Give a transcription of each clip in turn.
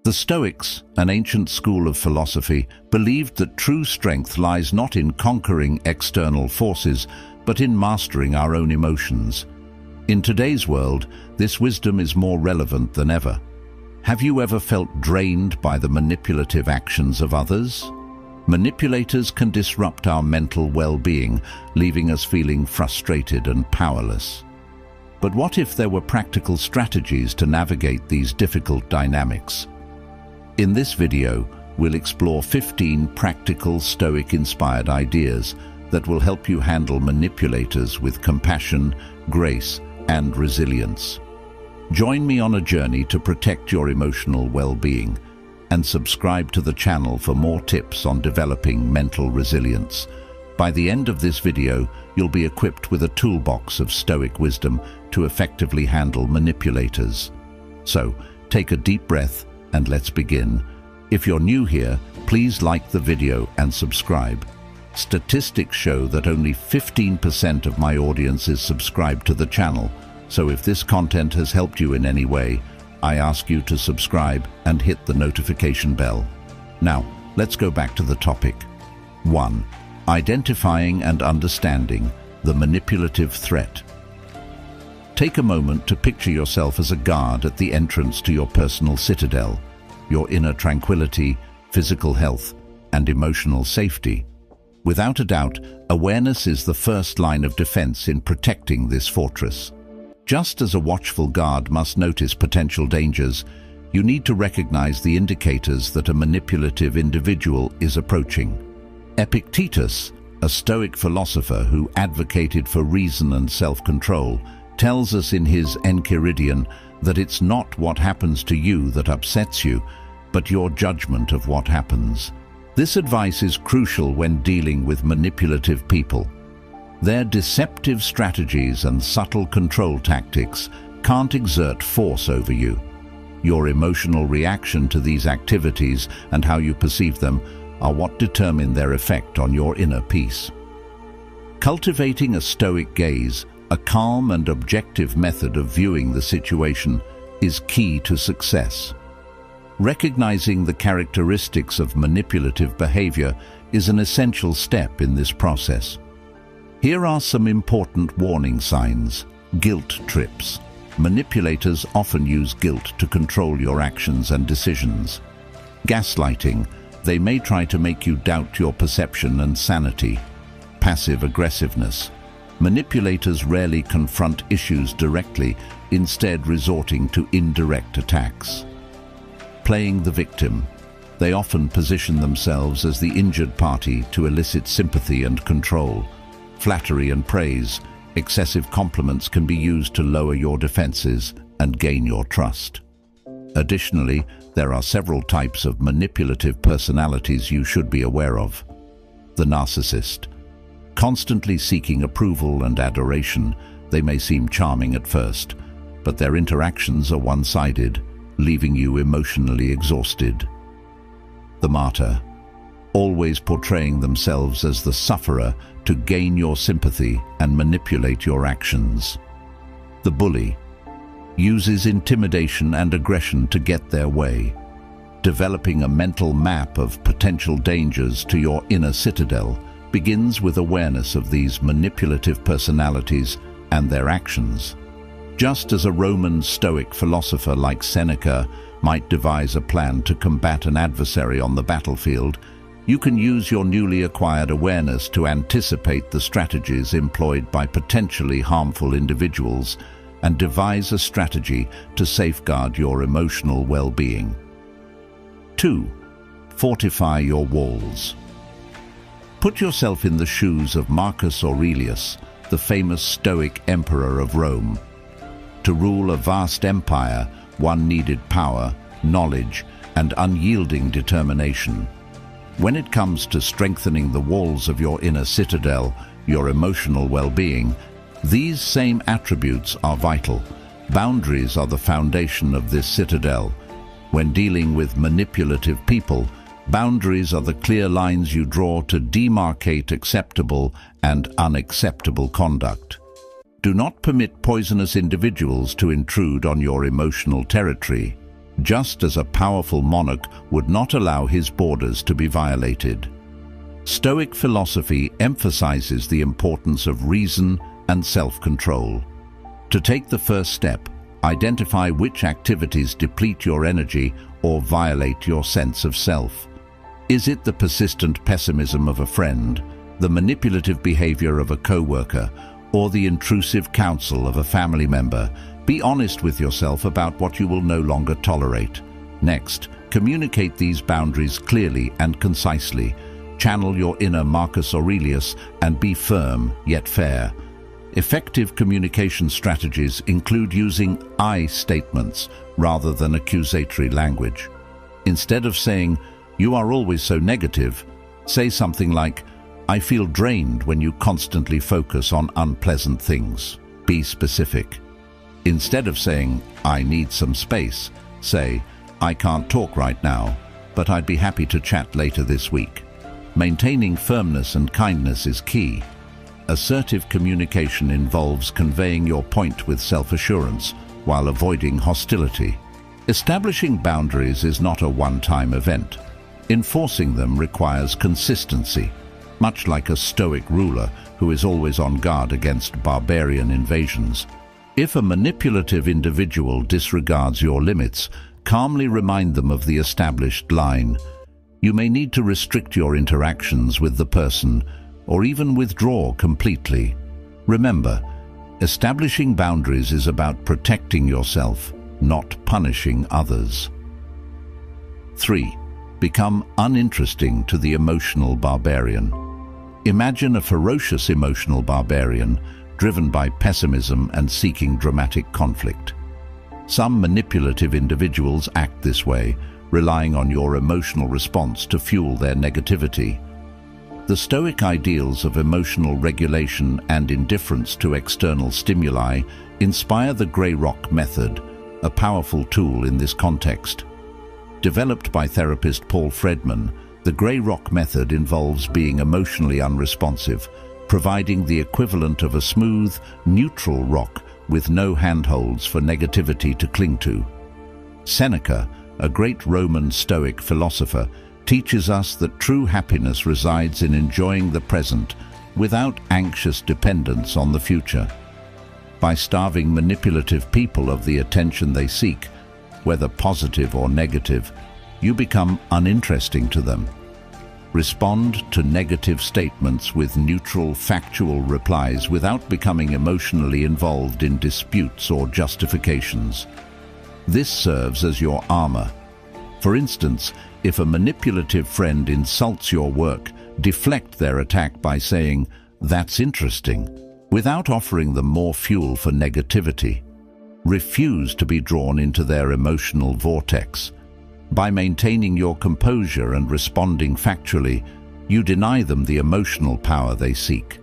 The Stoics, an ancient school of philosophy, believed that true strength lies not in conquering external forces, but in mastering our own emotions. In today's world, this wisdom is more relevant than ever. Have you ever felt drained by the manipulative actions of others? Manipulators can disrupt our mental well-being, leaving us feeling frustrated and powerless. But what if there were practical strategies to navigate these difficult dynamics? In this video, we'll explore 15 practical Stoic-inspired ideas that will help you handle manipulators with compassion, grace, and resilience. Join me on a journey to protect your emotional well-being, and subscribe to the channel for more tips on developing mental resilience. By the end of this video, you'll be equipped with a toolbox of Stoic wisdom to effectively handle manipulators. So, take a deep breath and let's begin. If you're new here, please like the video and subscribe. Statistics show that only 15% of my audience is subscribed to the channel, so if this content has helped you in any way, I ask you to subscribe and hit the notification bell. Now, let's go back to the topic. 1. Identifying and understanding the manipulative threat. Take a moment to picture yourself as a guard at the entrance to your personal citadel, your inner tranquility, physical health, and emotional safety. Without a doubt, awareness is the first line of defense in protecting this fortress. Just as a watchful guard must notice potential dangers, you need to recognize the indicators that a manipulative individual is approaching. Epictetus, a Stoic philosopher who advocated for reason and self-control, tells us in his Enchiridion that it's not what happens to you that upsets you, but your judgment of what happens. This advice is crucial when dealing with manipulative people. Their deceptive strategies and subtle control tactics can't exert force over you. Your emotional reaction to these activities and how you perceive them are what determine their effect on your inner peace. Cultivating a Stoic gaze, a calm and objective method of viewing the situation, is key to success. Recognizing the characteristics of manipulative behavior is an essential step in this process. Here are some important warning signs. Guilt trips. Manipulators often use guilt to control your actions and decisions. Gaslighting. They may try to make you doubt your perception and sanity. Passive aggressiveness. Manipulators rarely confront issues directly, instead resorting to indirect attacks. Playing the victim. They often position themselves as the injured party to elicit sympathy and control. Flattery and praise. Excessive compliments can be used to lower your defenses and gain your trust. Additionally, there are several types of manipulative personalities you should be aware of. The narcissist. Constantly seeking approval and adoration, they may seem charming at first, but their interactions are one-sided, leaving you emotionally exhausted. The martyr. Always portraying themselves as the sufferer to gain your sympathy and manipulate your actions. The bully. Uses intimidation and aggression to get their way. Developing a mental map of potential dangers to your inner citadel begins with awareness of these manipulative personalities and their actions. Just as a Roman Stoic philosopher like Seneca might devise a plan to combat an adversary on the battlefield, you can use your newly acquired awareness to anticipate the strategies employed by potentially harmful individuals and devise a strategy to safeguard your emotional well-being. 2. Fortify your walls. Put yourself in the shoes of Marcus Aurelius, the famous Stoic emperor of Rome. To rule a vast empire, one needed power, knowledge, and unyielding determination. When it comes to strengthening the walls of your inner citadel, your emotional well-being, these same attributes are vital. Boundaries are the foundation of this citadel. When dealing with manipulative people, boundaries are the clear lines you draw to demarcate acceptable and unacceptable conduct. Do not permit poisonous individuals to intrude on your emotional territory. just as a powerful monarch would not allow his borders to be violated. Stoic philosophy emphasizes the importance of reason and self-control. To take the first step, identify which activities deplete your energy or violate your sense of self. Is it the persistent pessimism of a friend, the manipulative behavior of a co-worker, or the intrusive counsel of a family member? Be honest with yourself about what you will no longer tolerate. Next, communicate these boundaries clearly and concisely. Channel your inner Marcus Aurelius and be firm yet fair. Effective communication strategies include using I statements rather than accusatory language. Instead of saying, "You are always so negative," say something like, "I feel drained when you constantly focus on unpleasant things." Be specific. Instead of saying, "I need some space," say, "I can't talk right now, but I'd be happy to chat later this week." Maintaining firmness and kindness is key. Assertive communication involves conveying your point with self-assurance while avoiding hostility. Establishing boundaries is not a one-time event. Enforcing them requires consistency, much like a Stoic ruler who is always on guard against barbarian invasions. If a manipulative individual disregards your limits, calmly remind them of the established line. You may need to restrict your interactions with the person or even withdraw completely. Remember, establishing boundaries is about protecting yourself, not punishing others. 3. Become uninteresting to the emotional barbarian. Imagine a ferocious emotional barbarian driven by pessimism and seeking dramatic conflict. Some manipulative individuals act this way, relying on your emotional response to fuel their negativity. The Stoic ideals of emotional regulation and indifference to external stimuli inspire the Grey Rock method, a powerful tool in this context. Developed by therapist Paul Fredman, the Grey Rock method involves being emotionally unresponsive, providing the equivalent of a smooth, neutral rock with no handholds for negativity to cling to. Seneca, a great Roman Stoic philosopher, teaches us that true happiness resides in enjoying the present without anxious dependence on the future. By starving manipulative people of the attention they seek, whether positive or negative, you become uninteresting to them. Respond to negative statements with neutral, factual replies without becoming emotionally involved in disputes or justifications. This serves as your armor. For instance, if a manipulative friend insults your work, deflect their attack by saying, "That's interesting," without offering them more fuel for negativity. Refuse to be drawn into their emotional vortex. By maintaining your composure and responding factually, you deny them the emotional power they seek.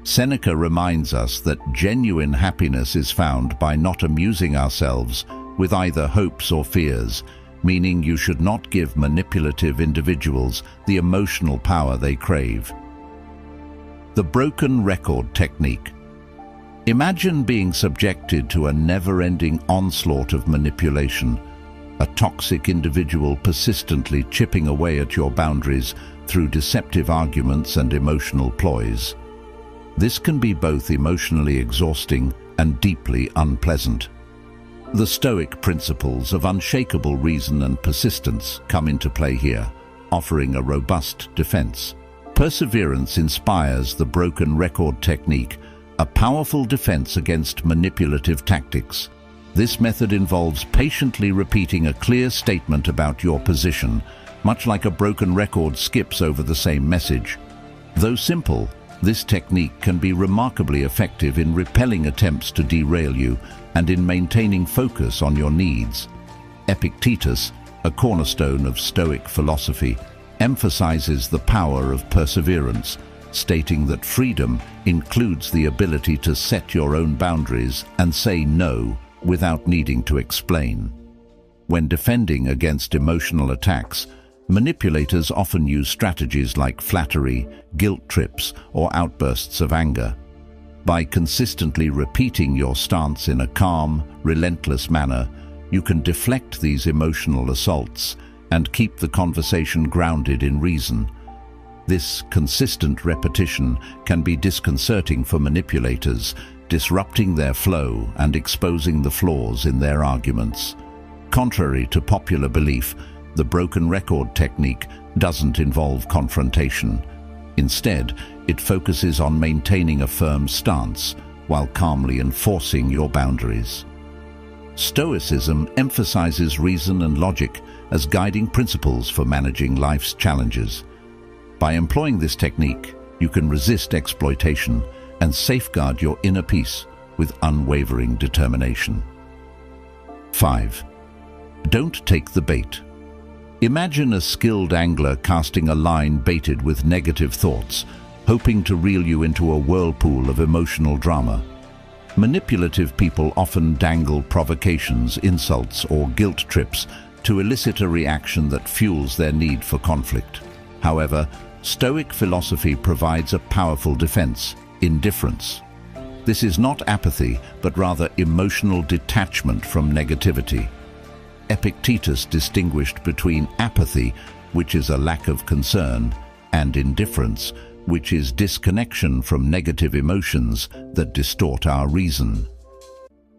Seneca reminds us that genuine happiness is found by not amusing ourselves with either hopes or fears, meaning you should not give manipulative individuals the emotional power they crave. The broken record technique. Imagine being subjected to a never-ending onslaught of manipulation, a toxic individual persistently chipping away at your boundaries through deceptive arguments and emotional ploys. This can be both emotionally exhausting and deeply unpleasant. The Stoic principles of unshakable reason and persistence come into play here, offering a robust defense. Perseverance inspires the broken record technique, a powerful defense against manipulative tactics. This method involves patiently repeating a clear statement about your position, much like a broken record skips over the same message. Though simple, this technique can be remarkably effective in repelling attempts to derail you and in maintaining focus on your needs. Epictetus, a cornerstone of Stoic philosophy, emphasizes the power of perseverance, stating that freedom includes the ability to set your own boundaries and say no without needing to explain. When defending against emotional attacks, manipulators often use strategies like flattery, guilt trips, or outbursts of anger. By consistently repeating your stance in a calm, relentless manner, you can deflect these emotional assaults and keep the conversation grounded in reason. This consistent repetition can be disconcerting for manipulators, disrupting their flow and exposing the flaws in their arguments. Contrary to popular belief, the broken record technique doesn't involve confrontation. Instead, it focuses on maintaining a firm stance while calmly enforcing your boundaries. Stoicism emphasizes reason and logic as guiding principles for managing life's challenges. By employing this technique, you can resist exploitation and safeguard your inner peace with unwavering determination. 5. Don't take the bait. Imagine a skilled angler casting a line baited with negative thoughts, hoping to reel you into a whirlpool of emotional drama. Manipulative people often dangle provocations, insults, or guilt trips to elicit a reaction that fuels their need for conflict. However, Stoic philosophy provides a powerful defense: indifference. This is not apathy, but rather emotional detachment from negativity. Epictetus distinguished between apathy, which is a lack of concern, and indifference, which is disconnection from negative emotions that distort our reason.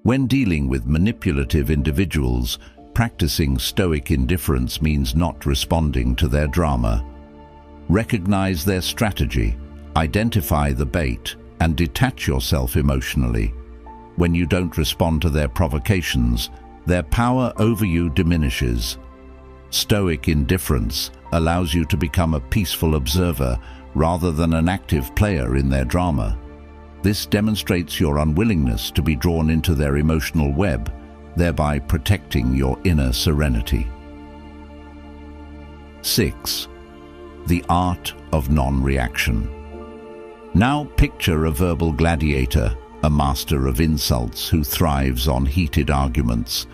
When dealing with manipulative individuals, practicing Stoic indifference means not responding to their drama. Recognize their strategy, identify the bait, and detach yourself emotionally. When you don't respond to their provocations, their power over you diminishes. Stoic indifference allows you to become a peaceful observer rather than an active player in their drama. This demonstrates your unwillingness to be drawn into their emotional web, thereby protecting your inner serenity. 6. The art of non-reaction. Now picture a verbal gladiator, a master of insults who thrives on heated arguments.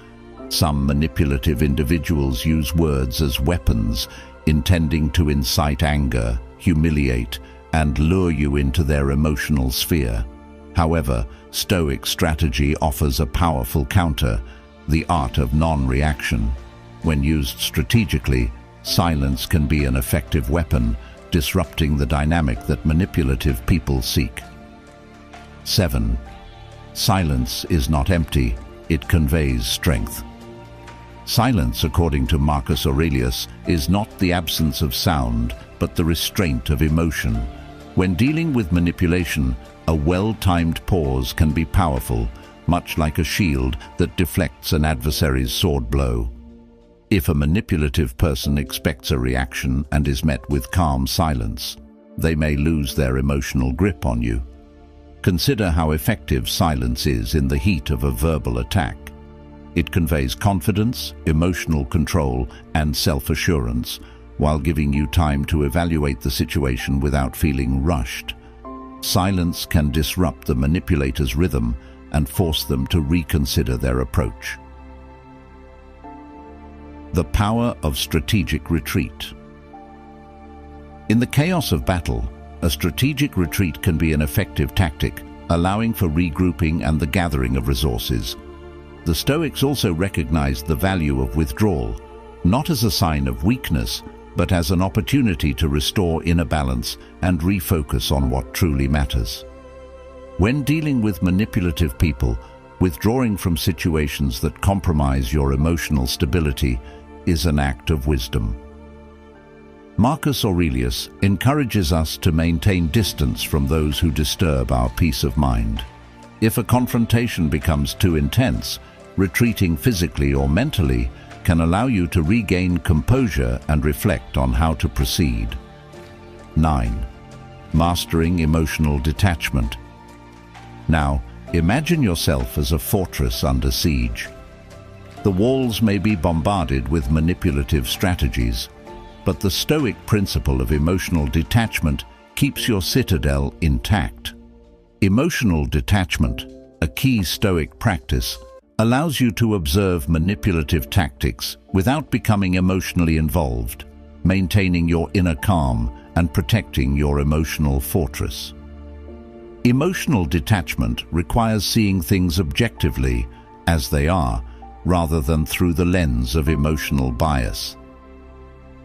Some manipulative individuals use words as weapons, intending to incite anger, humiliate, and lure you into their emotional sphere. However, Stoic strategy offers a powerful counter: the art of non-reaction. When used strategically, silence can be an effective weapon, disrupting the dynamic that manipulative people seek. 7. Silence is not empty, it conveys strength. Silence, according to Marcus Aurelius, is not the absence of sound, but the restraint of emotion. When dealing with manipulation, a well-timed pause can be powerful, much like a shield that deflects an adversary's sword blow. If a manipulative person expects a reaction and is met with calm silence, they may lose their emotional grip on you. Consider how effective silence is in the heat of a verbal attack. It conveys confidence, emotional control, and self-assurance, while giving you time to evaluate the situation without feeling rushed. Silence can disrupt the manipulator's rhythm and force them to reconsider their approach. The power of strategic retreat. In the chaos of battle, a strategic retreat can be an effective tactic, allowing for regrouping and the gathering of resources. The Stoics also recognized the value of withdrawal, not as a sign of weakness, but as an opportunity to restore inner balance and refocus on what truly matters. When dealing with manipulative people, withdrawing from situations that compromise your emotional stability is an act of wisdom. Marcus Aurelius encourages us to maintain distance from those who disturb our peace of mind. If a confrontation becomes too intense, retreating physically or mentally can allow you to regain composure and reflect on how to proceed. 9. Mastering emotional detachment. Now, imagine yourself as a fortress under siege. The walls may be bombarded with manipulative strategies, but the Stoic principle of emotional detachment keeps your citadel intact. Emotional detachment, a key Stoic practice, allows you to observe manipulative tactics without becoming emotionally involved, maintaining your inner calm and protecting your emotional fortress. Emotional detachment requires seeing things objectively, as they are, rather than through the lens of emotional bias.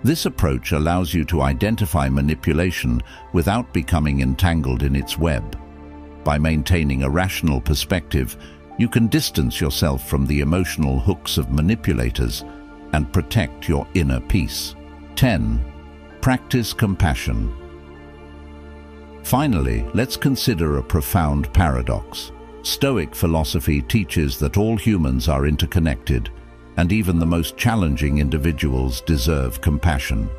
This approach allows you to identify manipulation without becoming entangled in its web. By maintaining a rational perspective, you can distance yourself from the emotional hooks of manipulators and protect your inner peace. 10. Practice compassion. Finally, let's consider a profound paradox. Stoic philosophy teaches that all humans are interconnected, and even the most challenging individuals deserve compassion.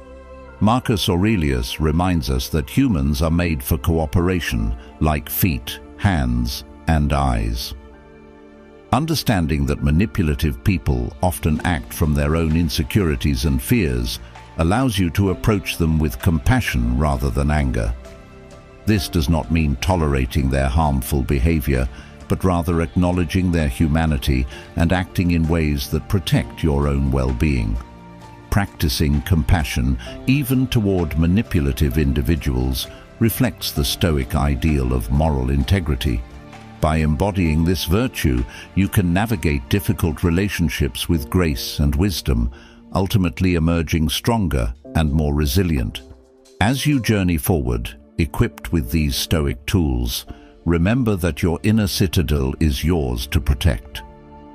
Marcus Aurelius reminds us that humans are made for cooperation, like feet, hands, and eyes. Understanding that manipulative people often act from their own insecurities and fears allows you to approach them with compassion rather than anger. This does not mean tolerating their harmful behavior, but rather acknowledging their humanity and acting in ways that protect your own well-being. Practicing compassion, even toward manipulative individuals, reflects the Stoic ideal of moral integrity. By embodying this virtue, you can navigate difficult relationships with grace and wisdom, ultimately emerging stronger and more resilient. As you journey forward, equipped with these Stoic tools, remember that your inner citadel is yours to protect.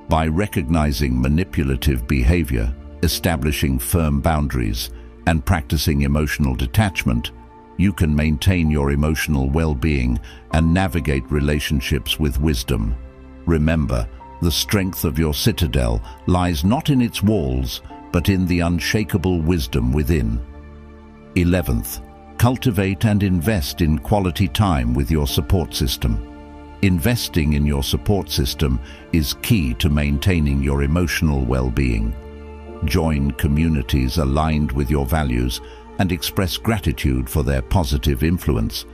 By recognizing manipulative behavior, establishing firm boundaries, and practicing emotional detachment, you can maintain your emotional well-being and navigate relationships with wisdom. Remember, the strength of your citadel lies not in its walls, but in the unshakable wisdom within. 11th, cultivate and invest in quality time with your support system. Investing in your support system is key to maintaining your emotional well-being. Join communities aligned with your values and express gratitude for their positive influence.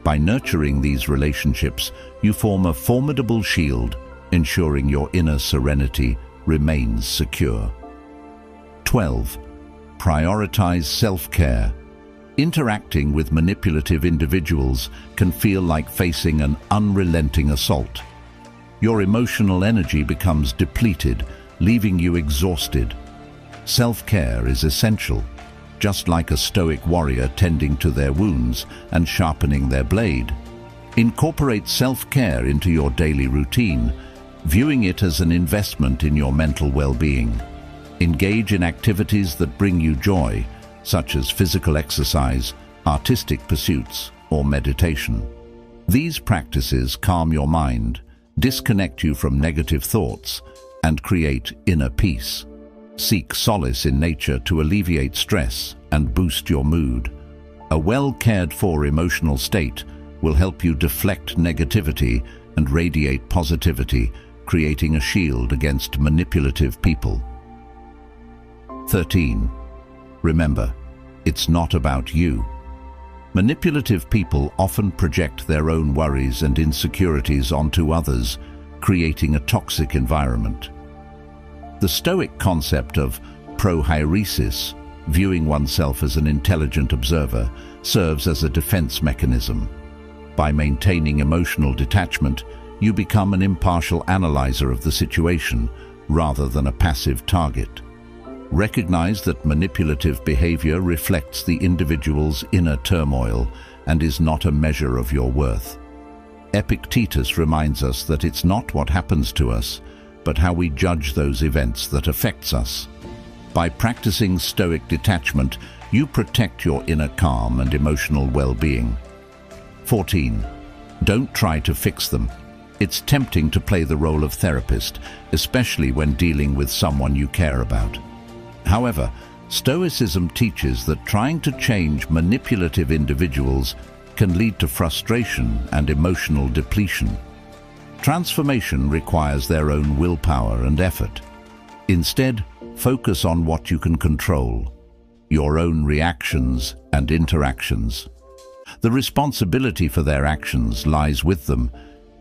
By nurturing these relationships, you form a formidable shield, ensuring your inner serenity remains secure. 12. Prioritize self-care. Interacting with manipulative individuals can feel like facing an unrelenting assault. Your emotional energy becomes depleted, leaving you exhausted. Self-care is essential. Just like a Stoic warrior tending to their wounds and sharpening their blade. Incorporate self-care into your daily routine, viewing it as an investment in your mental well-being. Engage in activities that bring you joy, such as physical exercise, artistic pursuits, or meditation. These practices calm your mind, disconnect you from negative thoughts, and create inner peace. Seek solace in nature to alleviate stress and boost your mood. A well-cared-for emotional state will help you deflect negativity and radiate positivity, creating a shield against manipulative people. 13. Remember, it's not about you. Manipulative people often project their own worries and insecurities onto others, creating a toxic environment. The Stoic concept of prohairesis, viewing oneself as an intelligent observer, serves as a defense mechanism. By maintaining emotional detachment, you become an impartial analyzer of the situation rather than a passive target. Recognize that manipulative behavior reflects the individual's inner turmoil and is not a measure of your worth. Epictetus reminds us that it's not what happens to us, but how we judge those events that affects us. By practicing Stoic detachment, you protect your inner calm and emotional well-being. 14. Don't try to fix them. It's tempting to play the role of therapist, especially when dealing with someone you care about. However, Stoicism teaches that trying to change manipulative individuals can lead to frustration and emotional depletion. Transformation requires their own willpower and effort. Instead, focus on what you can control, your own reactions and interactions. The responsibility for their actions lies with them,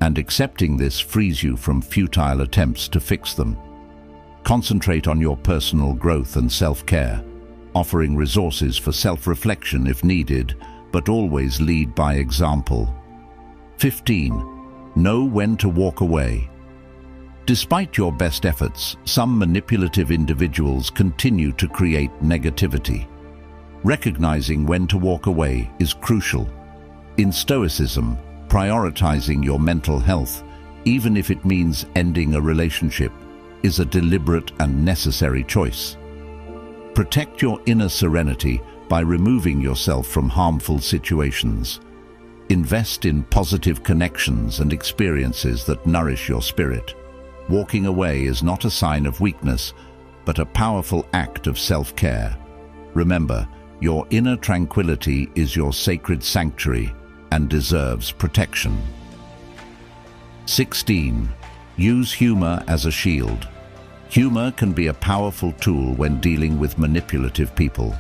and accepting this frees you from futile attempts to fix them. Concentrate on your personal growth and self-care, offering resources for self-reflection if needed, but always lead by example. 15. Know when to walk away. Despite your best efforts, some manipulative individuals continue to create negativity. Recognizing when to walk away is crucial. In Stoicism, prioritizing your mental health, even if it means ending a relationship, is a deliberate and necessary choice. Protect your inner serenity by removing yourself from harmful situations. Invest in positive connections and experiences that nourish your spirit. Walking away is not a sign of weakness, but a powerful act of self-care. Remember, your inner tranquility is your sacred sanctuary and deserves protection. 16. Use humor as a shield. Humor can be a powerful tool when dealing with manipulative people.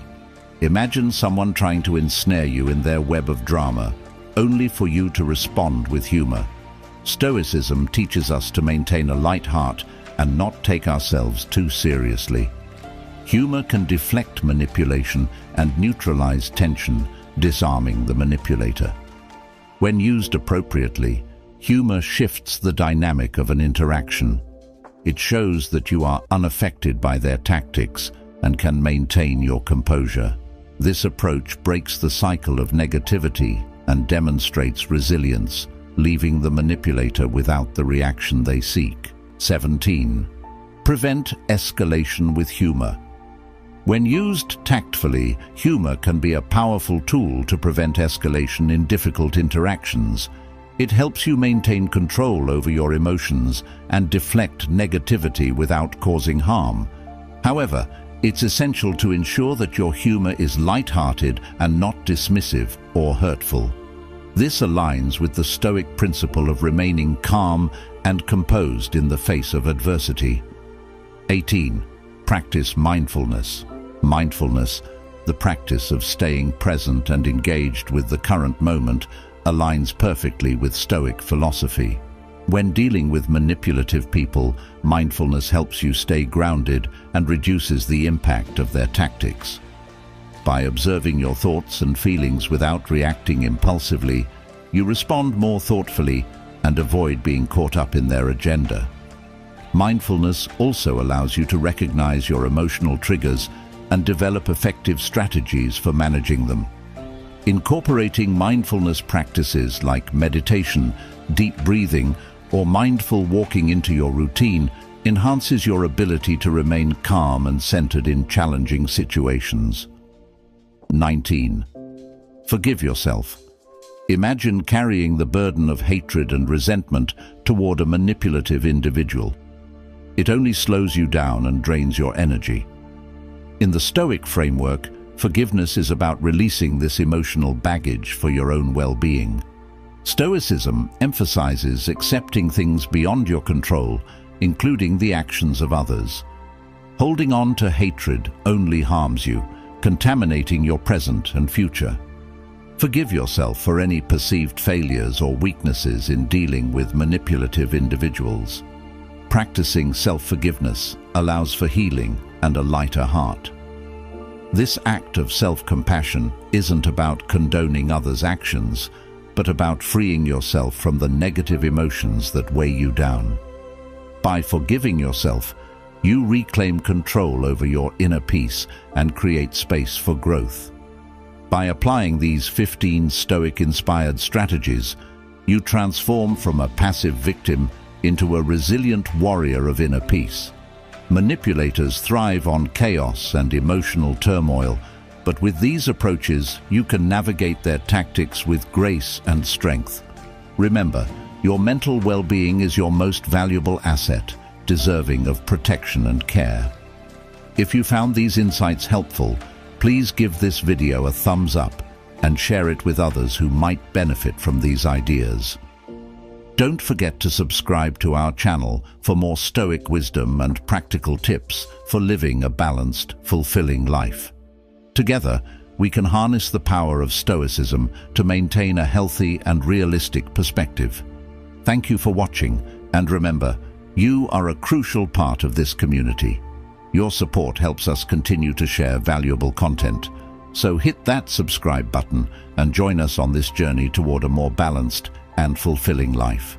Imagine someone trying to ensnare you in their web of drama, only for you to respond with humor. Stoicism teaches us to maintain a light heart and not take ourselves too seriously. Humor can deflect manipulation and neutralize tension, disarming the manipulator. When used appropriately, humor shifts the dynamic of an interaction. It shows that you are unaffected by their tactics and can maintain your composure. This approach breaks the cycle of negativity and demonstrates resilience, leaving the manipulator without the reaction they seek. 17. Prevent escalation with humor. When used tactfully, humor can be a powerful tool to prevent escalation in difficult interactions. It helps you maintain control over your emotions and deflect negativity without causing harm. However, it's essential to ensure that your humor is light-hearted and not dismissive or hurtful. This aligns with the Stoic principle of remaining calm and composed in the face of adversity. 18. Practice mindfulness. Mindfulness, the practice of staying present and engaged with the current moment, aligns perfectly with Stoic philosophy. When dealing with manipulative people, mindfulness helps you stay grounded and reduces the impact of their tactics. By observing your thoughts and feelings without reacting impulsively, you respond more thoughtfully and avoid being caught up in their agenda. Mindfulness also allows you to recognize your emotional triggers and develop effective strategies for managing them. Incorporating mindfulness practices like meditation, deep breathing, or mindful walking into your routine enhances your ability to remain calm and centered in challenging situations. 19. Forgive yourself. Imagine carrying the burden of hatred and resentment toward a manipulative individual. It only slows you down and drains your energy. In the Stoic framework, forgiveness is about releasing this emotional baggage for your own well-being. Stoicism emphasizes accepting things beyond your control, including the actions of others. Holding on to hatred only harms you, contaminating your present and future. Forgive yourself for any perceived failures or weaknesses in dealing with manipulative individuals. Practicing self-forgiveness allows for healing and a lighter heart. This act of self-compassion isn't about condoning others' actions, but about freeing yourself from the negative emotions that weigh you down. By forgiving yourself, you reclaim control over your inner peace and create space for growth. By applying these 15 Stoic-inspired strategies, you transform from a passive victim into a resilient warrior of inner peace. Manipulators thrive on chaos and emotional turmoil, but with these approaches, you can navigate their tactics with grace and strength. Remember, your mental well-being is your most valuable asset, deserving of protection and care. If you found these insights helpful, please give this video a thumbs up and share it with others who might benefit from these ideas. Don't forget to subscribe to our channel for more Stoic wisdom and practical tips for living a balanced, fulfilling life. Together, we can harness the power of Stoicism to maintain a healthy and realistic perspective. Thank you for watching, and remember, you are a crucial part of this community. Your support helps us continue to share valuable content. So hit that subscribe button and join us on this journey toward a more balanced and fulfilling life.